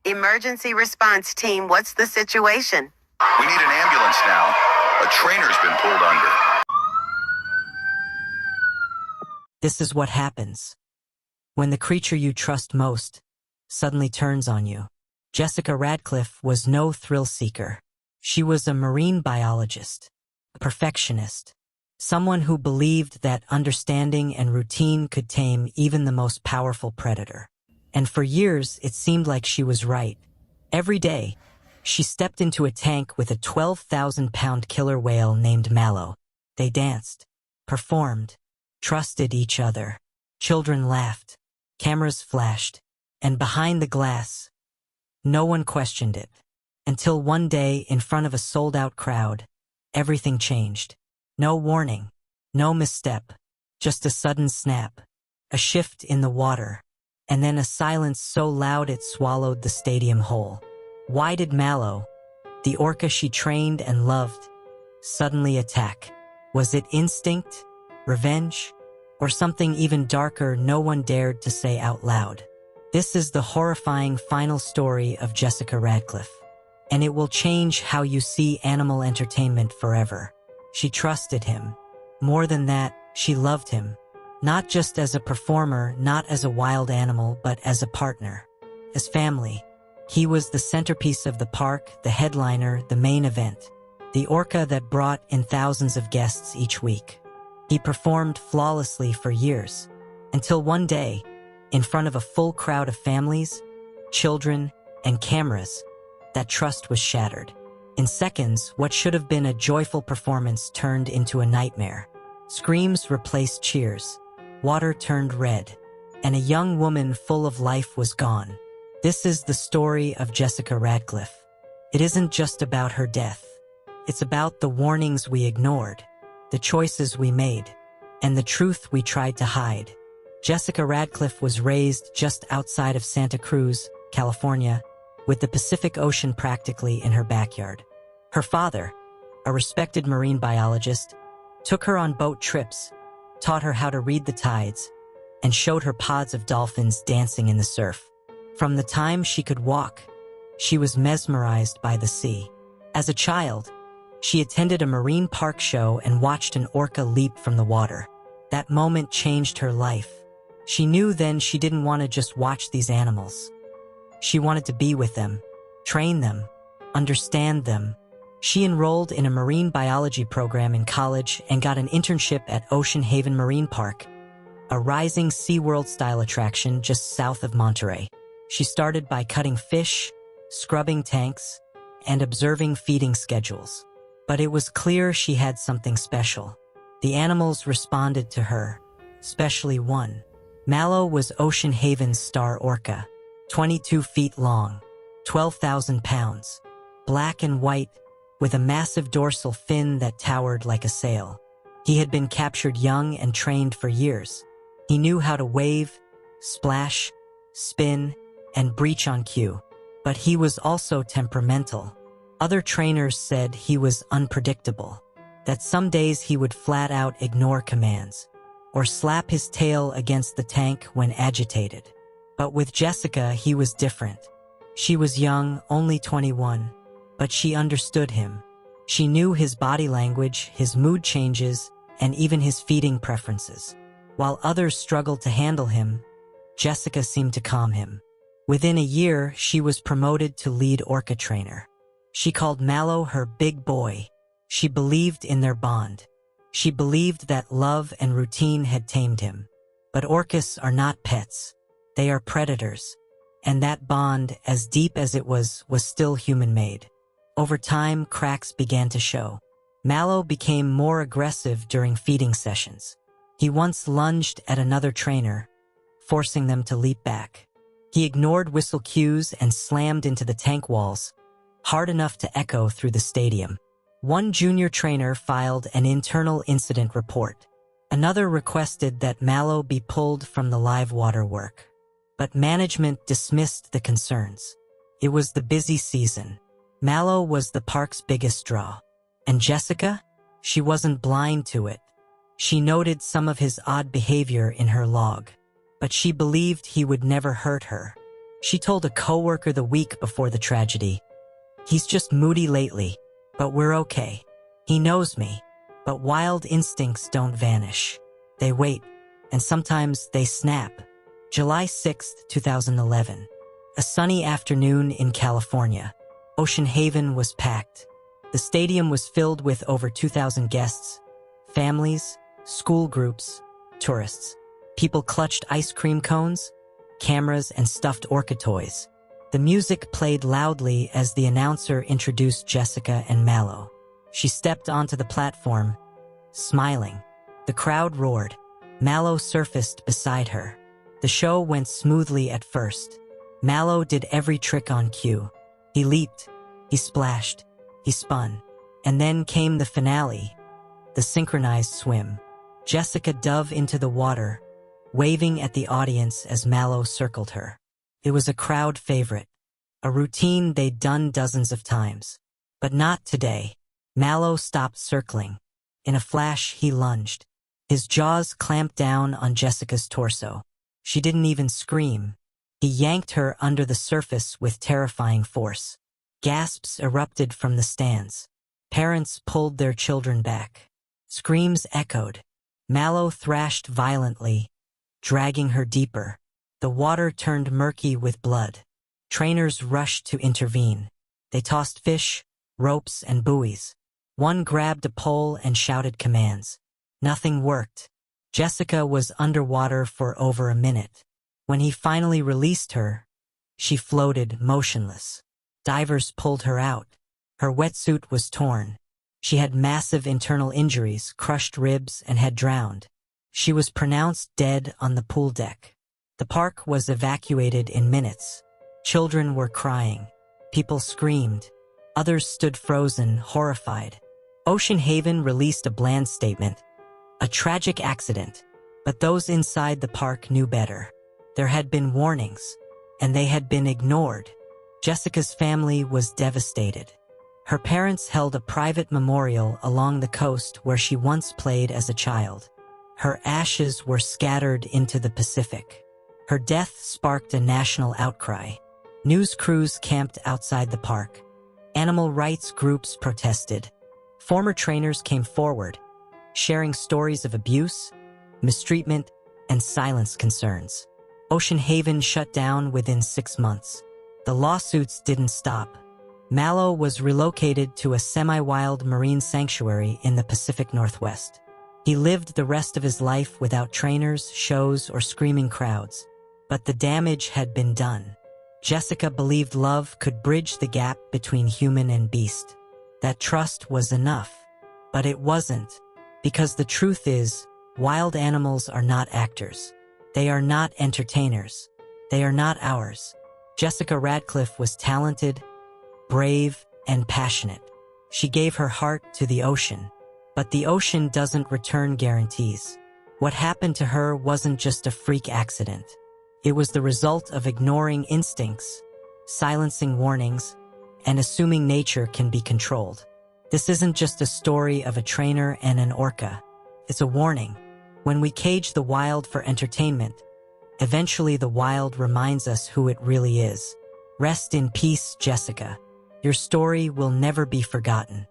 Emergency response team, what's the situation? We need an ambulance now. A trainer's been pulled under. This is what happens when the creature you trust most suddenly turns on you. Jessica Radcliffe was no thrill seeker. She was a marine biologist, a perfectionist, someone who believed that understanding and routine could tame even the most powerful predator. And for years, it seemed like she was right. Every day, she stepped into a tank with a 12,000-pound killer whale named Mallow. They danced, performed, trusted each other. Children laughed, cameras flashed, and behind the glass, no one questioned it. Until one day, in front of a sold-out crowd, everything changed. No warning, no misstep, just a sudden snap, a shift in the water, and then a silence so loud it swallowed the stadium whole. Why did Mallow, the orca she trained and loved, suddenly attack? Was it instinct, revenge, or something even darker no one dared to say out loud? This is the horrifying final story of Jessica Radcliffe, and it will change how you see animal entertainment forever. She trusted him. More than that, she loved him. Not just as a performer, not as a wild animal, but as a partner, as family. He was the centerpiece of the park, the headliner, the main event, the orca that brought in thousands of guests each week. He performed flawlessly for years, until one day, in front of a full crowd of families, children, and cameras, that trust was shattered. In seconds, what should have been a joyful performance turned into a nightmare. Screams replaced cheers. Water turned red, and a young woman full of life was gone. This is the story of Jessica Radcliffe. It isn't just about her death. It's about the warnings we ignored, the choices we made, and the truth we tried to hide. Jessica Radcliffe was raised just outside of Santa Cruz, California, with the Pacific Ocean practically in her backyard. Her father, a respected marine biologist, took her on boat trips, taught her how to read the tides, and showed her pods of dolphins dancing in the surf. From the time she could walk, she was mesmerized by the sea. As a child, she attended a marine park show and watched an orca leap from the water. That moment changed her life. She knew then she didn't want to just watch these animals. She wanted to be with them, train them, understand them. She enrolled in a marine biology program in college and got an internship at Ocean Haven Marine Park, a rising SeaWorld-style attraction just south of Monterey. She started by cutting fish, scrubbing tanks, and observing feeding schedules. But it was clear she had something special. The animals responded to her, especially one. Mallow was Ocean Haven's star orca, 22 feet long, 12,000 pounds, black and white, with a massive dorsal fin that towered like a sail. He had been captured young and trained for years. He knew how to wave, splash, spin, and breach on cue. But he was also temperamental. Other trainers said he was unpredictable, that some days he would flat out ignore commands, or slap his tail against the tank when agitated. But with Jessica, he was different. She was young, only 21, but she understood him. She knew his body language, his mood changes, and even his feeding preferences. While others struggled to handle him, Jessica seemed to calm him. Within a year, she was promoted to lead orca trainer. She called Mallow her big boy. She believed in their bond. She believed that love and routine had tamed him. But orcas are not pets. They are predators. And that bond, as deep as it was still human-made. Over time, cracks began to show. Mallow became more aggressive during feeding sessions. He once lunged at another trainer, forcing them to leap back. He ignored whistle cues and slammed into the tank walls, hard enough to echo through the stadium. One junior trainer filed an internal incident report. Another requested that Mallow be pulled from the live water work. But management dismissed the concerns. It was the busy season. Mallow was the park's biggest draw. And Jessica? She wasn't blind to it. She noted some of his odd behavior in her log. But she believed he would never hurt her. She told a coworker the week before the tragedy. He's just moody lately, but we're okay. He knows me, but wild instincts don't vanish. They wait, and sometimes they snap. July 6, 2011. A sunny afternoon in California. Ocean Haven was packed. The stadium was filled with over 2,000 guests, families, school groups, tourists. People clutched ice cream cones, cameras, and stuffed orca toys. The music played loudly as the announcer introduced Jessica and Mallow. She stepped onto the platform, smiling. The crowd roared. Mallow surfaced beside her. The show went smoothly at first. Mallow did every trick on cue. He leaped, he splashed, he spun. And then came the finale, the synchronized swim. Jessica dove into the water, waving at the audience as Mallow circled her. It was a crowd favorite, a routine they'd done dozens of times. But not today. Mallow stopped circling. In a flash, he lunged. His jaws clamped down on Jessica's torso. She didn't even scream. He yanked her under the surface with terrifying force. Gasps erupted from the stands. Parents pulled their children back. Screams echoed. Mallow thrashed violently, dragging her deeper. The water turned murky with blood. Trainers rushed to intervene. They tossed fish, ropes, and buoys. One grabbed a pole and shouted commands. Nothing worked. Jessica was underwater for over a minute. When he finally released her, she floated motionless. Divers pulled her out. Her wetsuit was torn. She had massive internal injuries, crushed ribs, and had drowned. She was pronounced dead on the pool deck. The park was evacuated in minutes. Children were crying. People screamed. Others stood frozen, horrified. Ocean Haven released a bland statement. A tragic accident. But those inside the park knew better. There had been warnings, and they had been ignored. Jessica's family was devastated. Her parents held a private memorial along the coast where she once played as a child. Her ashes were scattered into the Pacific. Her death sparked a national outcry. News crews camped outside the park. Animal rights groups protested. Former trainers came forward, sharing stories of abuse, mistreatment, and silenced concerns. Ocean Haven shut down within 6 months. The lawsuits didn't stop. Mallow was relocated to a semi-wild marine sanctuary in the Pacific Northwest. He lived the rest of his life without trainers, shows, or screaming crowds. But the damage had been done. Jessica believed love could bridge the gap between human and beast. That trust was enough. But it wasn't. Because the truth is, wild animals are not actors. They are not entertainers. They are not ours. Jessica Radcliffe was talented, brave, and passionate. She gave her heart to the ocean. But the ocean doesn't return guarantees. What happened to her wasn't just a freak accident. It was the result of ignoring instincts, silencing warnings, and assuming nature can be controlled. This isn't just a story of a trainer and an orca. It's a warning. When we cage the wild for entertainment, eventually the wild reminds us who it really is. Rest in peace, Jessica. Your story will never be forgotten.